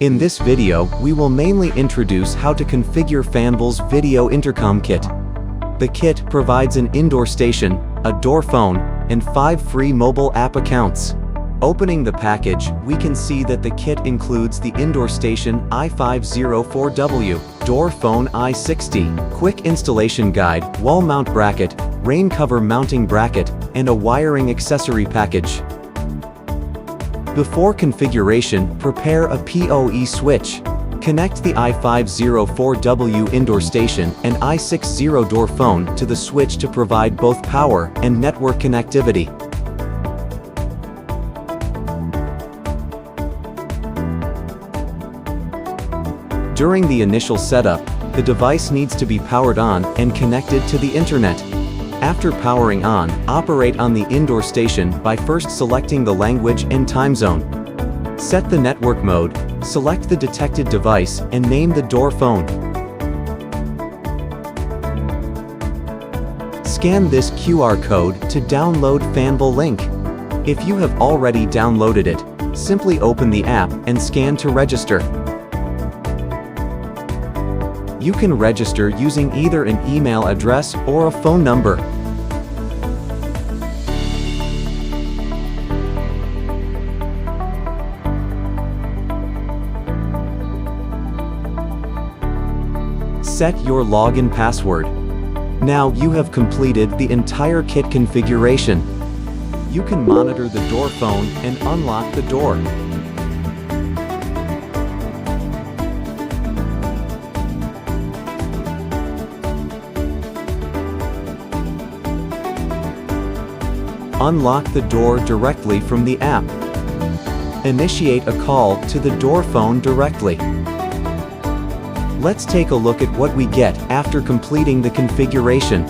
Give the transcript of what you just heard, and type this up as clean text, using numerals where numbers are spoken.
In this video, we will mainly introduce how to configure Fanvil's video intercom kit. The kit provides an indoor station, a door phone, and 5 free mobile app accounts. Opening the package, we can see that the kit includes the indoor station i504W, door phone i60, quick installation guide, wall mount bracket, rain cover mounting bracket, and a wiring accessory package. Before configuration, prepare a PoE switch. Connect the i504W indoor station and i60 door phone to the switch to provide both power and network connectivity. During the initial setup, the device needs to be powered on and connected to the internet. After powering on, operate on the indoor station by first selecting the language and time zone. Set the network mode, select the detected device, and name the door phone. Scan this QR code to download Fanvil link. If you have already downloaded it, simply open the app and scan to register. You can register using either an email address or a phone number. Set your login password. Now you have completed the entire kit configuration. You can monitor the door phone and unlock the door. Unlock the door directly from the app. Initiate a call to the door phone directly. Let's take a look at what we get after completing the configuration.